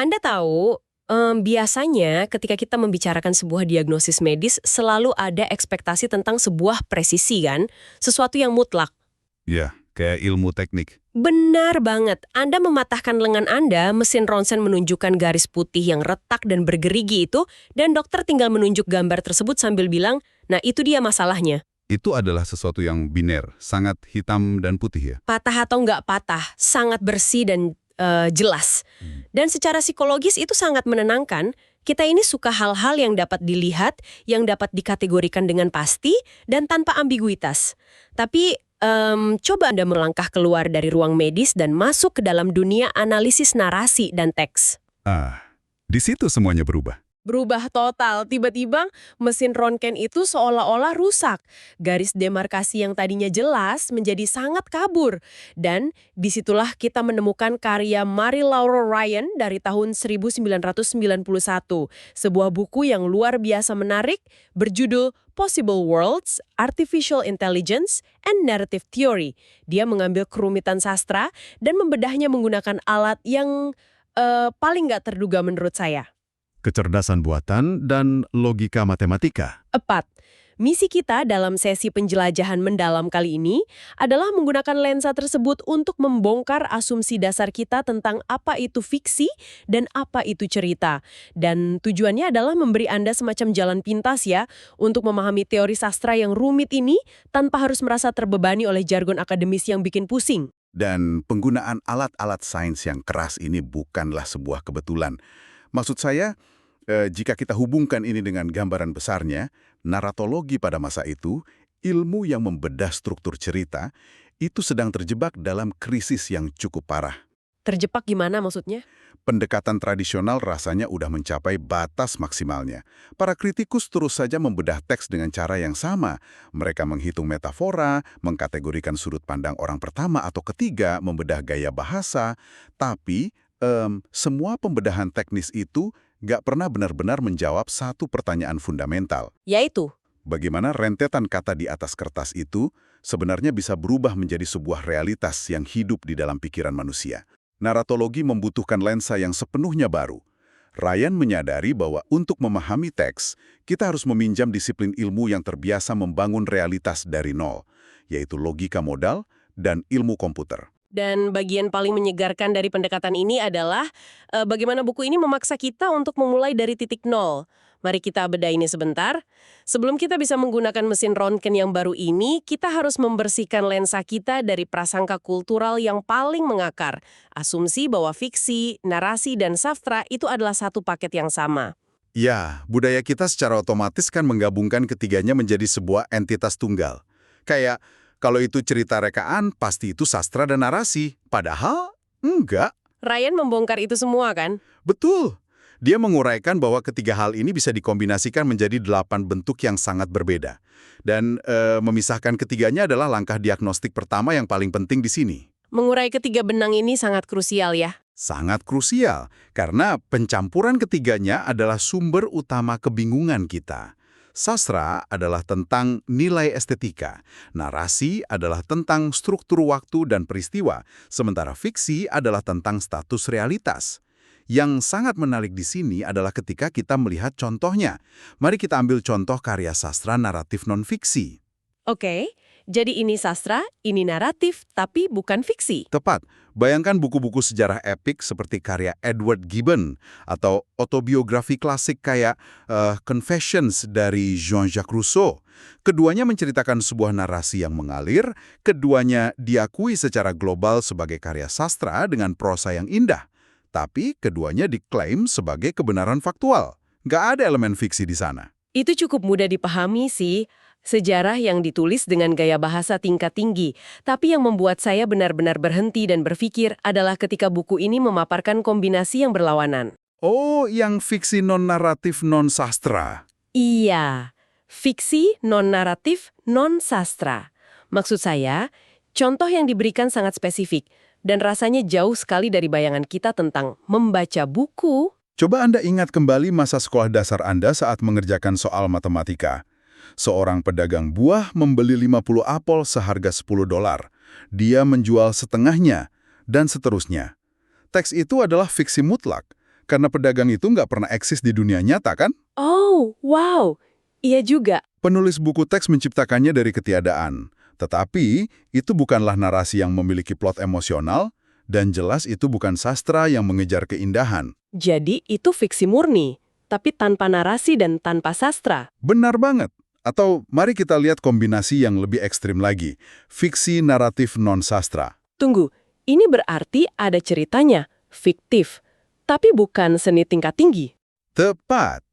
Anda tahu, biasanya ketika kita membicarakan sebuah diagnosis medis, selalu ada ekspektasi tentang sebuah presisi kan? Sesuatu yang mutlak. Ya, kayak ilmu teknik. Benar banget. Anda mematahkan lengan Anda, mesin ronsen menunjukkan garis putih yang retak dan bergerigi itu, dan dokter tinggal menunjuk gambar tersebut sambil bilang, nah itu dia masalahnya. Itu adalah sesuatu yang biner, sangat hitam dan putih ya. Patah atau nggak patah, sangat bersih dan jelas. Dan secara psikologis itu sangat menenangkan. Kita ini suka hal-hal yang dapat dilihat, yang dapat dikategorikan dengan pasti, dan tanpa ambiguitas. Tapi coba Anda melangkah keluar dari ruang medis dan masuk ke dalam dunia analisis narasi dan teks. Di situ semuanya berubah. Berubah total, tiba-tiba mesin röntgen itu seolah-olah rusak. Garis demarkasi yang tadinya jelas menjadi sangat kabur. Dan disitulah kita menemukan karya Mary Laurel Ryan dari tahun 1991. Sebuah buku yang luar biasa menarik, berjudul Possible Worlds, Artificial Intelligence, and Narrative Theory. Dia mengambil kerumitan sastra dan membedahnya menggunakan alat yang paling nggak terduga menurut saya. Kecerdasan buatan dan logika matematika. 4. Misi kita dalam sesi penjelajahan mendalam kali ini adalah menggunakan lensa tersebut untuk membongkar asumsi dasar kita tentang apa itu fiksi dan apa itu cerita. Dan tujuannya adalah memberi Anda semacam jalan pintas ya untuk memahami teori sastra yang rumit ini tanpa harus merasa terbebani oleh jargon akademis yang bikin pusing. Dan penggunaan alat-alat sains yang keras ini bukanlah sebuah kebetulan. Maksud saya, jika kita hubungkan ini dengan gambaran besarnya, naratologi pada masa itu, ilmu yang membedah struktur cerita, itu sedang terjebak dalam krisis yang cukup parah. Terjebak gimana maksudnya? Pendekatan tradisional rasanya udah mencapai batas maksimalnya. Para kritikus terus saja membedah teks dengan cara yang sama. Mereka menghitung metafora, mengkategorikan sudut pandang orang pertama atau ketiga, membedah gaya bahasa, tapi semua pembedahan teknis itu nggak pernah benar-benar menjawab satu pertanyaan fundamental. Yaitu? Bagaimana rentetan kata di atas kertas itu sebenarnya bisa berubah menjadi sebuah realitas yang hidup di dalam pikiran manusia. Naratologi membutuhkan lensa yang sepenuhnya baru. Ryan menyadari bahwa untuk memahami teks, kita harus meminjam disiplin ilmu yang terbiasa membangun realitas dari nol, yaitu logika modal dan ilmu komputer. Dan bagian paling menyegarkan dari pendekatan ini adalah bagaimana buku ini memaksa kita untuk memulai dari titik nol. Mari kita bedah ini sebentar. Sebelum kita bisa menggunakan mesin röntgen yang baru ini, kita harus membersihkan lensa kita dari prasangka kultural yang paling mengakar. Asumsi bahwa fiksi, narasi, dan sastra itu adalah satu paket yang sama. Ya, budaya kita secara otomatis kan menggabungkan ketiganya menjadi sebuah entitas tunggal. Kayak, kalau itu cerita rekaan, pasti itu sastra dan narasi. Padahal, enggak. Ryan membongkar itu semua kan? Betul. Dia menguraikan bahwa ketiga hal ini bisa dikombinasikan menjadi 8 bentuk yang sangat berbeda. Dan memisahkan ketiganya adalah langkah diagnostik pertama yang paling penting di sini. Mengurai ketiga benang ini sangat krusial ya. Sangat krusial, karena pencampuran ketiganya adalah sumber utama kebingungan kita. Sastra adalah tentang nilai estetika, narasi adalah tentang struktur waktu dan peristiwa, sementara fiksi adalah tentang status realitas. Yang sangat menarik di sini adalah ketika kita melihat contohnya. Mari kita ambil contoh karya sastra naratif non-fiksi. Oke, jadi ini sastra, ini naratif, tapi bukan fiksi. Tepat. Bayangkan buku-buku sejarah epik seperti karya Edward Gibbon atau autobiografi klasik kayak Confessions dari Jean-Jacques Rousseau. Keduanya menceritakan sebuah narasi yang mengalir, keduanya diakui secara global sebagai karya sastra dengan prosa yang indah. Tapi keduanya diklaim sebagai kebenaran faktual. Nggak ada elemen fiksi di sana. Itu cukup mudah dipahami sih. Sejarah yang ditulis dengan gaya bahasa tingkat tinggi, tapi yang membuat saya benar-benar berhenti dan berpikir adalah ketika buku ini memaparkan kombinasi yang berlawanan. Oh, yang fiksi non-naratif non-sastra. Iya, fiksi, non-naratif, non-sastra. Maksud saya, contoh yang diberikan sangat spesifik, dan rasanya jauh sekali dari bayangan kita tentang membaca buku. Coba Anda ingat kembali masa sekolah dasar Anda saat mengerjakan soal matematika. Seorang pedagang buah membeli 50 apel seharga $10. Dia menjual setengahnya, dan seterusnya. Teks itu adalah fiksi mutlak, karena pedagang itu nggak pernah eksis di dunia nyata kan? Oh, wow. Iya juga. Penulis buku teks menciptakannya dari ketiadaan. Tetapi, itu bukanlah narasi yang memiliki plot emosional, dan jelas itu bukan sastra yang mengejar keindahan. Jadi itu fiksi murni, tapi tanpa narasi dan tanpa sastra. Benar banget. Atau mari kita lihat kombinasi yang lebih ekstrim lagi, fiksi naratif non-sastra. Tunggu, ini berarti ada ceritanya, fiktif, tapi bukan seni tingkat tinggi. Tepat.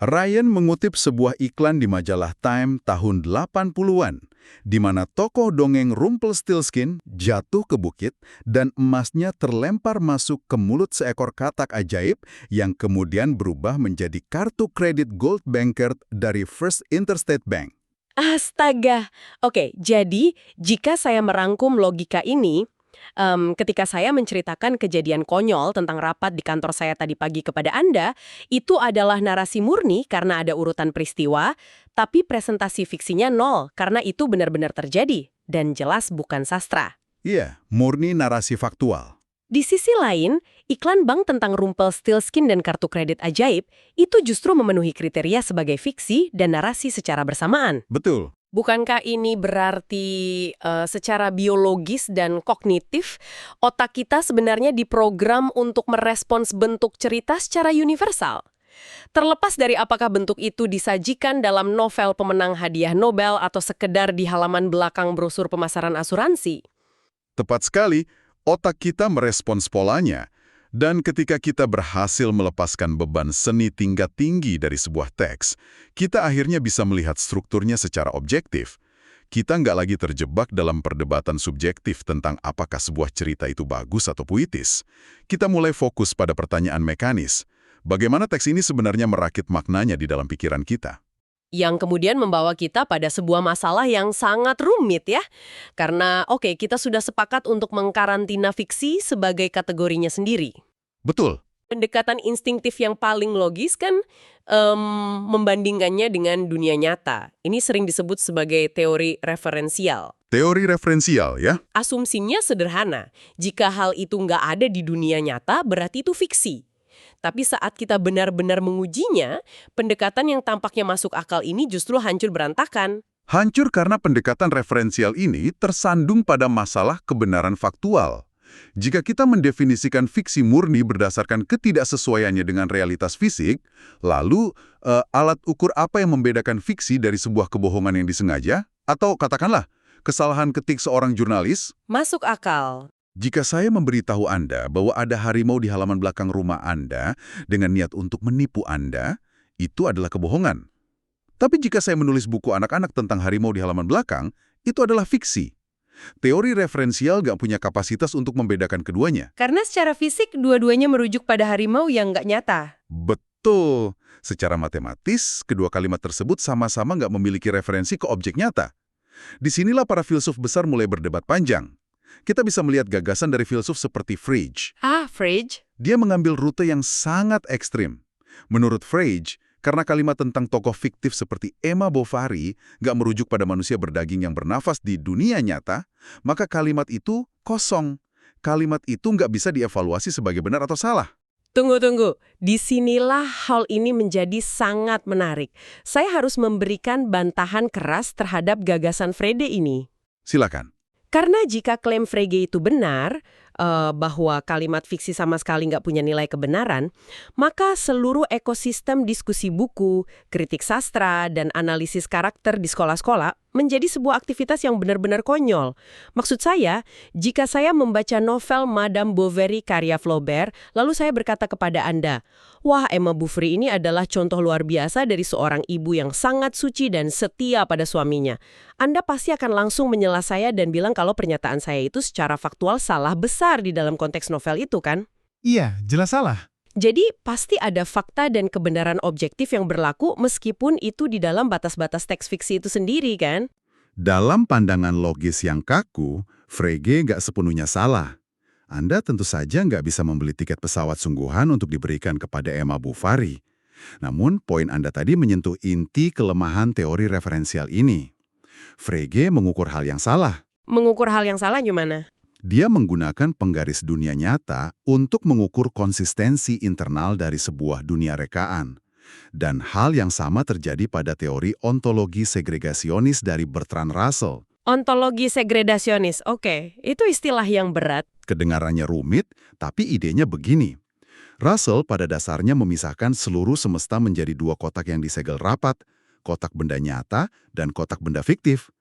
Ryan mengutip sebuah iklan di majalah Time tahun 80-an, di mana tokoh dongeng Rumpelstiltskin jatuh ke bukit dan emasnya terlempar masuk ke mulut seekor katak ajaib yang kemudian berubah menjadi kartu kredit Gold Bankert dari First Interstate Bank. Astaga. Oke, jadi jika saya merangkum logika ini, ketika saya menceritakan kejadian konyol tentang rapat di kantor saya tadi pagi kepada Anda, itu adalah narasi murni karena ada urutan peristiwa, tapi presentasi fiksinya nol karena itu benar-benar terjadi dan jelas bukan sastra. Iya, murni narasi faktual. Di sisi lain, iklan bank tentang Rumpelstiltskin dan kartu kredit ajaib itu justru memenuhi kriteria sebagai fiksi dan narasi secara bersamaan. Betul. Bukankah ini berarti secara biologis dan kognitif, otak kita sebenarnya diprogram untuk merespons bentuk cerita secara universal? Terlepas dari apakah bentuk itu disajikan dalam novel pemenang hadiah Nobel atau sekedar di halaman belakang brosur pemasaran asuransi. Tepat sekali, otak kita merespons polanya. Dan ketika kita berhasil melepaskan beban seni tingkat tinggi dari sebuah teks, kita akhirnya bisa melihat strukturnya secara objektif. Kita nggak lagi terjebak dalam perdebatan subjektif tentang apakah sebuah cerita itu bagus atau puitis. Kita mulai fokus pada pertanyaan mekanis. Bagaimana teks ini sebenarnya merakit maknanya di dalam pikiran kita? Yang kemudian membawa kita pada sebuah masalah yang sangat rumit ya. Karena kita sudah sepakat untuk mengkarantina fiksi sebagai kategorinya sendiri. Betul. Pendekatan instingtif yang paling logis kan membandingkannya dengan dunia nyata. Ini sering disebut sebagai teori referensial. Teori referensial ya? Asumsinya sederhana. Jika hal itu nggak ada di dunia nyata, berarti itu fiksi. Tapi saat kita benar-benar mengujinya, pendekatan yang tampaknya masuk akal ini justru hancur berantakan. Hancur karena pendekatan referensial ini tersandung pada masalah kebenaran faktual. Jika kita mendefinisikan fiksi murni berdasarkan ketidaksesuaiannya dengan realitas fisik, lalu alat ukur apa yang membedakan fiksi dari sebuah kebohongan yang disengaja? Atau katakanlah, kesalahan ketik seorang jurnalis? Masuk akal. Jika saya memberitahu Anda bahwa ada harimau di halaman belakang rumah Anda dengan niat untuk menipu Anda, itu adalah kebohongan. Tapi jika saya menulis buku anak-anak tentang harimau di halaman belakang, itu adalah fiksi. Teori referensial nggak punya kapasitas untuk membedakan keduanya. Karena secara fisik, dua-duanya merujuk pada harimau yang nggak nyata. Betul. Secara matematis, kedua kalimat tersebut sama-sama nggak memiliki referensi ke objek nyata. Disinilah para filsuf besar mulai berdebat panjang. Kita bisa melihat gagasan dari filsuf seperti Frege. Frege? Dia mengambil rute yang sangat ekstrim. Menurut Frege, karena kalimat tentang tokoh fiktif seperti Emma Bovary nggak merujuk pada manusia berdaging yang bernafas di dunia nyata, maka kalimat itu kosong. Kalimat itu nggak bisa dievaluasi sebagai benar atau salah. Tunggu. Disinilah hal ini menjadi sangat menarik. Saya harus memberikan bantahan keras terhadap gagasan Frege ini. Silakan. Karena jika klaim Frege itu benar, bahwa kalimat fiksi sama sekali nggak punya nilai kebenaran, maka seluruh ekosistem diskusi buku, kritik sastra, dan analisis karakter di sekolah-sekolah menjadi sebuah aktivitas yang benar-benar konyol. Maksud saya, jika saya membaca novel Madame Bovary karya Flaubert, lalu saya berkata kepada Anda, wah, Emma Bovary ini adalah contoh luar biasa dari seorang ibu yang sangat suci dan setia pada suaminya. Anda pasti akan langsung menyela saya dan bilang kalau pernyataan saya itu secara faktual salah besar di dalam konteks novel itu kan? Iya, jelas salah. Jadi pasti ada fakta dan kebenaran objektif yang berlaku meskipun itu di dalam batas-batas teks fiksi itu sendiri kan? Dalam pandangan logis yang kaku, Frege nggak sepenuhnya salah. Anda tentu saja nggak bisa membeli tiket pesawat sungguhan untuk diberikan kepada Emma Bovary. Namun, poin Anda tadi menyentuh inti kelemahan teori referensial ini. Frege mengukur hal yang salah. Mengukur hal yang salah gimana? Dia menggunakan penggaris dunia nyata untuk mengukur konsistensi internal dari sebuah dunia rekaan. Dan hal yang sama terjadi pada teori ontologi segregasionis dari Bertrand Russell. Ontologi segregasionis, oke. Itu istilah yang berat. Kedengarannya rumit, tapi idenya begini. Russell pada dasarnya memisahkan seluruh semesta menjadi dua kotak yang disegel rapat, kotak benda nyata dan kotak benda fiktif.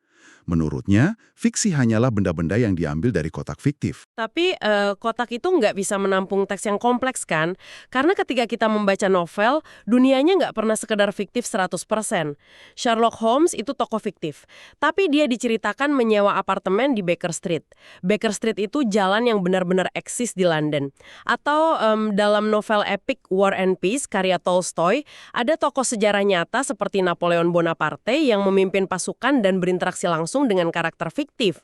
Menurutnya, fiksi hanyalah benda-benda yang diambil dari kotak fiktif. Tapi kotak itu nggak bisa menampung teks yang kompleks kan? Karena ketika kita membaca novel, dunianya nggak pernah sekedar fiktif 100%. Sherlock Holmes itu tokoh fiktif. Tapi dia diceritakan menyewa apartemen di Baker Street. Baker Street itu jalan yang benar-benar eksis di London. Atau dalam novel epik War and Peace karya Tolstoy, ada tokoh sejarah nyata seperti Napoleon Bonaparte yang memimpin pasukan dan berinteraksi langsung dengan karakter fiktif.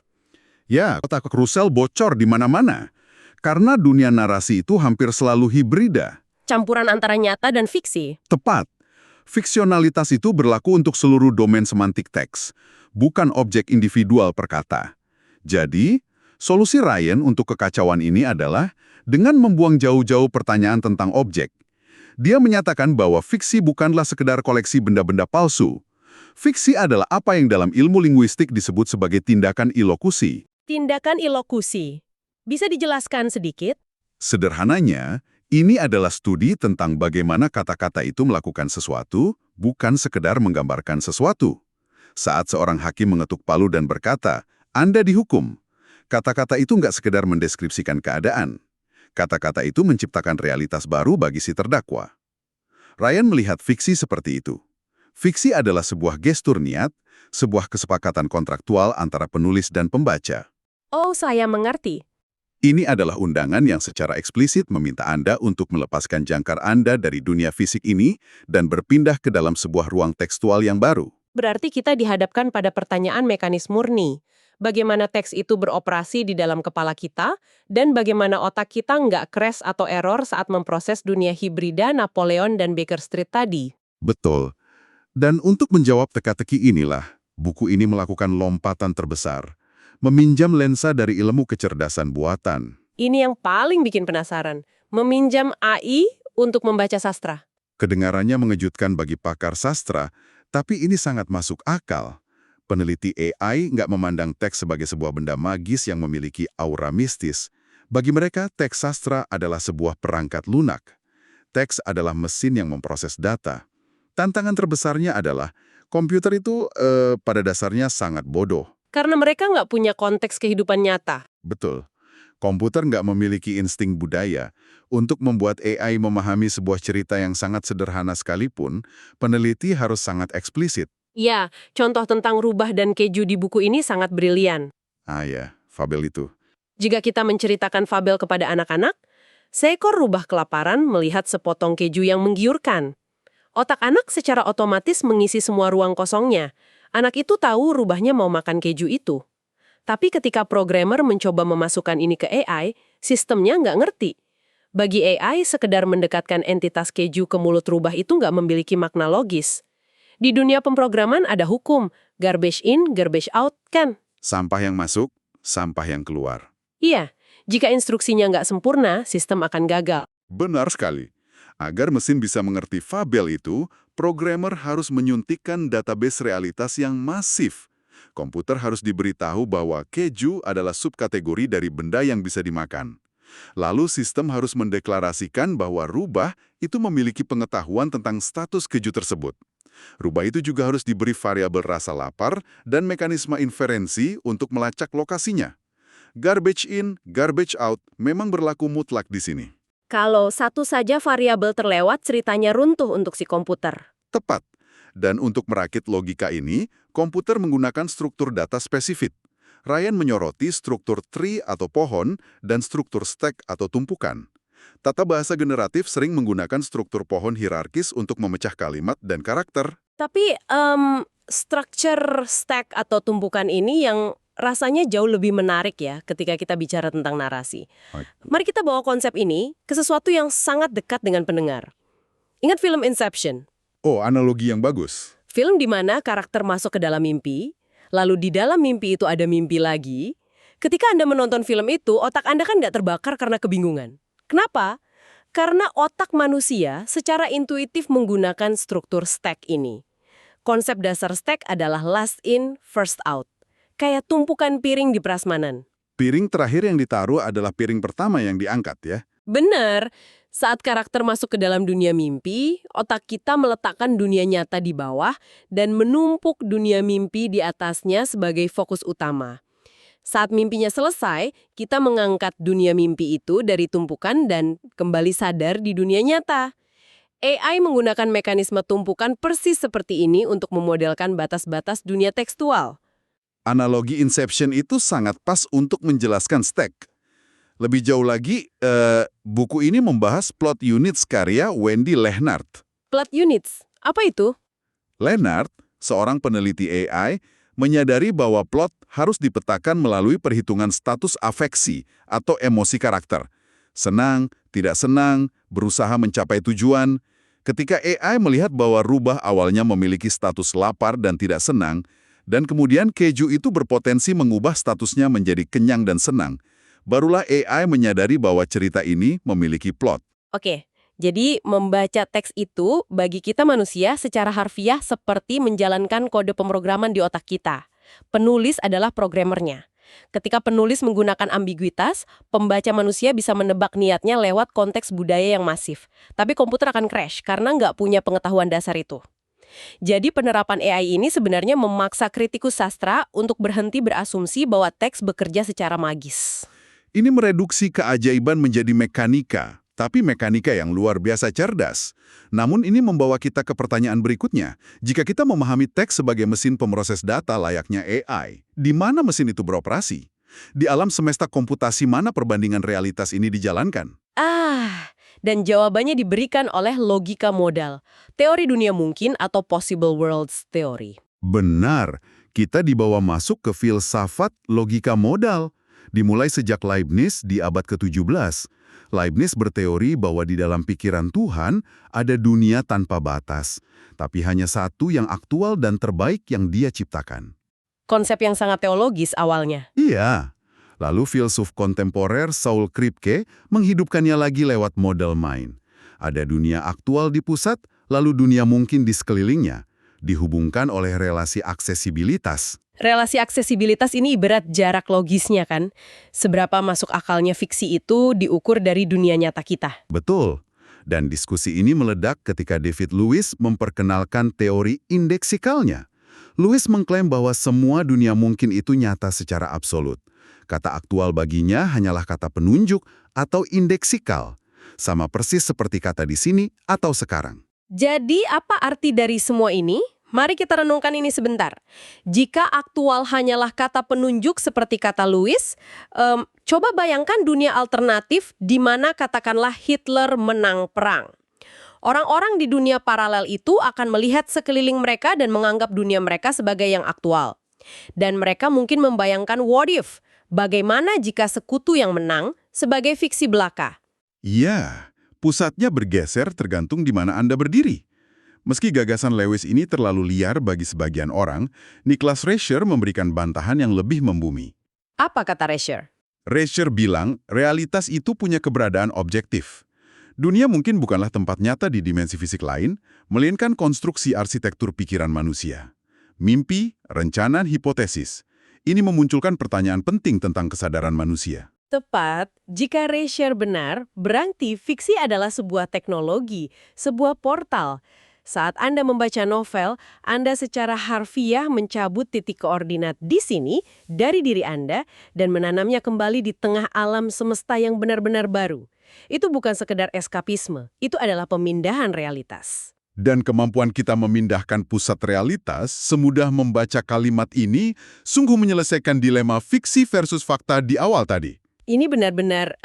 Ya, kotak Russell bocor di mana-mana. Karena dunia narasi itu hampir selalu hibrida. Campuran antara nyata dan fiksi. Tepat. Fiksionalitas itu berlaku untuk seluruh domain semantik teks, bukan objek individual per kata. Jadi, solusi Ryan untuk kekacauan ini adalah dengan membuang jauh-jauh pertanyaan tentang objek. Dia menyatakan bahwa fiksi bukanlah sekedar koleksi benda-benda palsu. Fiksi adalah apa yang dalam ilmu linguistik disebut sebagai tindakan ilokusi. Tindakan ilokusi. Bisa dijelaskan sedikit? Sederhananya, ini adalah studi tentang bagaimana kata-kata itu melakukan sesuatu, bukan sekedar menggambarkan sesuatu. Saat seorang hakim mengetuk palu dan berkata, "Anda dihukum." Kata-kata itu nggak sekedar mendeskripsikan keadaan. Kata-kata itu menciptakan realitas baru bagi si terdakwa. Ryan melihat fiksi seperti itu. Fiksi adalah sebuah gestur niat, sebuah kesepakatan kontraktual antara penulis dan pembaca. Oh, saya mengerti. Ini adalah undangan yang secara eksplisit meminta Anda untuk melepaskan jangkar Anda dari dunia fisik ini dan berpindah ke dalam sebuah ruang tekstual yang baru. Berarti kita dihadapkan pada pertanyaan mekanis murni. Bagaimana teks itu beroperasi di dalam kepala kita, dan bagaimana otak kita nggak crash atau error saat memproses dunia hibrida Napoleon dan Baker Street tadi. Betul. Dan untuk menjawab teka-teki inilah, buku ini melakukan lompatan terbesar, meminjam lensa dari ilmu kecerdasan buatan. Ini yang paling bikin penasaran. Meminjam AI untuk membaca sastra. Kedengarannya mengejutkan bagi pakar sastra, tapi ini sangat masuk akal. Peneliti AI nggak memandang teks sebagai sebuah benda magis yang memiliki aura mistis. Bagi mereka, teks sastra adalah sebuah perangkat lunak. Teks adalah mesin yang memproses data. Tantangan terbesarnya adalah, komputer itu pada dasarnya sangat bodoh. Karena mereka nggak punya konteks kehidupan nyata. Betul. Komputer nggak memiliki insting budaya. Untuk membuat AI memahami sebuah cerita yang sangat sederhana sekalipun, peneliti harus sangat eksplisit. Ya, contoh tentang rubah dan keju di buku ini sangat brilian. Ah ya, fabel itu. Jika kita menceritakan fabel kepada anak-anak, seekor rubah kelaparan melihat sepotong keju yang menggiurkan. Otak anak secara otomatis mengisi semua ruang kosongnya. Anak itu tahu rubahnya mau makan keju itu. Tapi ketika programmer mencoba memasukkan ini ke AI, sistemnya nggak ngerti. Bagi AI, sekedar mendekatkan entitas keju ke mulut rubah itu nggak memiliki makna logis. Di dunia pemrograman ada hukum, garbage in, garbage out, kan? Sampah yang masuk, sampah yang keluar. Iya, jika instruksinya nggak sempurna, sistem akan gagal. Benar sekali. Agar mesin bisa mengerti fabel itu, programmer harus menyuntikkan database realitas yang masif. Komputer harus diberitahu bahwa keju adalah subkategori dari benda yang bisa dimakan. Lalu sistem harus mendeklarasikan bahwa rubah itu memiliki pengetahuan tentang status keju tersebut. Rubah itu juga harus diberi variabel rasa lapar dan mekanisme inferensi untuk melacak lokasinya. Garbage in, garbage out memang berlaku mutlak di sini. Kalau satu saja variabel terlewat, ceritanya runtuh untuk si komputer. Tepat. Dan untuk merakit logika ini, komputer menggunakan struktur data spesifik. Ryan menyoroti struktur tree atau pohon dan struktur stack atau tumpukan. Tata bahasa generatif sering menggunakan struktur pohon hierarkis untuk memecah kalimat dan karakter. Tapi structure stack atau tumpukan ini yang rasanya jauh lebih menarik ya ketika kita bicara tentang narasi. Mari kita bawa konsep ini ke sesuatu yang sangat dekat dengan pendengar. Ingat film Inception? Oh, analogi yang bagus. Film di mana karakter masuk ke dalam mimpi, lalu di dalam mimpi itu ada mimpi lagi. Ketika Anda menonton film itu, otak Anda kan nggak terbakar karena kebingungan. Kenapa? Karena otak manusia secara intuitif menggunakan struktur stack ini. Konsep dasar stack adalah last in, first out. Kayak tumpukan piring di prasmanan. Piring terakhir yang ditaruh adalah piring pertama yang diangkat ya. Benar. Saat karakter masuk ke dalam dunia mimpi, otak kita meletakkan dunia nyata di bawah dan menumpuk dunia mimpi di atasnya sebagai fokus utama. Saat mimpinya selesai, kita mengangkat dunia mimpi itu dari tumpukan dan kembali sadar di dunia nyata. AI menggunakan mekanisme tumpukan persis seperti ini untuk memodelkan batas-batas dunia tekstual. Analogi Inception itu sangat pas untuk menjelaskan stack. Lebih jauh lagi, buku ini membahas plot units karya Wendy Lehnart. Plot units, apa itu? Lehnart, seorang peneliti AI, menyadari bahwa plot harus dipetakan melalui perhitungan status afeksi atau emosi karakter. Senang, tidak senang, berusaha mencapai tujuan. Ketika AI melihat bahwa rubah awalnya memiliki status lapar dan tidak senang, dan kemudian keju itu berpotensi mengubah statusnya menjadi kenyang dan senang, barulah AI menyadari bahwa cerita ini memiliki plot. Oke, jadi membaca teks itu bagi kita manusia secara harfiah seperti menjalankan kode pemrograman di otak kita. Penulis adalah programmernya. Ketika penulis menggunakan ambiguitas, pembaca manusia bisa menebak niatnya lewat konteks budaya yang masif. Tapi komputer akan crash karena nggak punya pengetahuan dasar itu. Jadi penerapan AI ini sebenarnya memaksa kritikus sastra untuk berhenti berasumsi bahwa teks bekerja secara magis. Ini mereduksi keajaiban menjadi mekanika, tapi mekanika yang luar biasa cerdas. Namun ini membawa kita ke pertanyaan berikutnya. Jika kita memahami teks sebagai mesin pemroses data layaknya AI, di mana mesin itu beroperasi? Di alam semesta komputasi mana perbandingan realitas ini dijalankan? Dan jawabannya diberikan oleh logika modal, teori dunia mungkin atau possible worlds theory. Benar, kita dibawa masuk ke filsafat logika modal. Dimulai sejak Leibniz di abad ke-17. Leibniz berteori bahwa di dalam pikiran Tuhan ada dunia tanpa batas, tapi hanya satu yang aktual dan terbaik yang Dia ciptakan. Konsep yang sangat teologis awalnya. Iya. Lalu filsuf kontemporer Saul Kripke menghidupkannya lagi lewat model main. Ada dunia aktual di pusat, lalu dunia mungkin di sekelilingnya, dihubungkan oleh relasi aksesibilitas. Relasi aksesibilitas ini ibarat jarak logisnya kan. Seberapa masuk akalnya fiksi itu diukur dari dunia nyata kita. Betul. Dan diskusi ini meledak ketika David Lewis memperkenalkan teori indeksikalnya. Lewis mengklaim bahwa semua dunia mungkin itu nyata secara absolut. Kata aktual baginya hanyalah kata penunjuk atau indeksikal. Sama persis seperti kata di sini atau sekarang. Jadi apa arti dari semua ini? Mari kita renungkan ini sebentar. Jika aktual hanyalah kata penunjuk seperti kata Lewis, coba bayangkan dunia alternatif di mana katakanlah Hitler menang perang. Orang-orang di dunia paralel itu akan melihat sekeliling mereka dan menganggap dunia mereka sebagai yang aktual. Dan mereka mungkin membayangkan what if, bagaimana jika sekutu yang menang sebagai fiksi belaka. Iya, pusatnya bergeser tergantung di mana Anda berdiri. Meski gagasan Lewis ini terlalu liar bagi sebagian orang, Niklas Rescher memberikan bantahan yang lebih membumi. Apa kata Rescher? Rescher bilang, realitas itu punya keberadaan objektif. Dunia mungkin bukanlah tempat nyata di dimensi fisik lain, melainkan konstruksi arsitektur pikiran manusia. Mimpi, rencana, hipotesis. Ini memunculkan pertanyaan penting tentang kesadaran manusia. Tepat, jika Rescher benar, berarti fiksi adalah sebuah teknologi, sebuah portal. Saat Anda membaca novel, Anda secara harfiah mencabut titik koordinat di sini dari diri Anda dan menanamnya kembali di tengah alam semesta yang benar-benar baru. Itu bukan sekedar eskapisme, itu adalah pemindahan realitas. Dan kemampuan kita memindahkan pusat realitas, semudah membaca kalimat ini, sungguh menyelesaikan dilema fiksi versus fakta di awal tadi. Ini benar-benar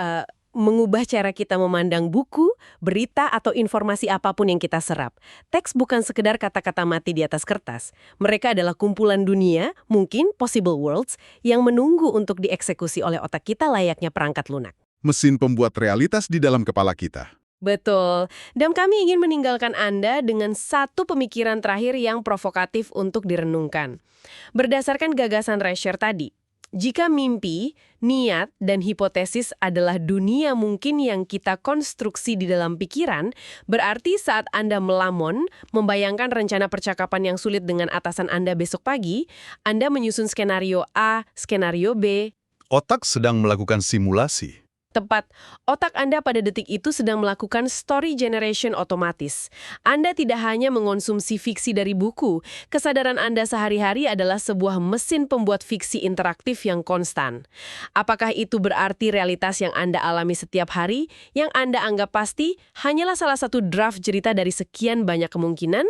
mengubah cara kita memandang buku, berita, atau informasi apapun yang kita serap. Teks bukan sekedar kata-kata mati di atas kertas. Mereka adalah kumpulan dunia, mungkin possible worlds, yang menunggu untuk dieksekusi oleh otak kita layaknya perangkat lunak. Mesin pembuat realitas di dalam kepala kita. Betul. Dan kami ingin meninggalkan Anda dengan satu pemikiran terakhir yang provokatif untuk direnungkan. Berdasarkan gagasan Rescher tadi, Jika mimpi, niat, dan hipotesis adalah dunia mungkin yang kita konstruksi di dalam pikiran, berarti saat Anda melamun, membayangkan rencana percakapan yang sulit dengan atasan Anda besok pagi, Anda menyusun skenario A, skenario B. Otak sedang melakukan simulasi. Tepat, otak Anda pada detik itu sedang melakukan story generation otomatis. Anda tidak hanya mengonsumsi fiksi dari buku, kesadaran Anda sehari-hari adalah sebuah mesin pembuat fiksi interaktif yang konstan. Apakah itu berarti realitas yang Anda alami setiap hari, yang Anda anggap pasti, hanyalah salah satu draft cerita dari sekian banyak kemungkinan?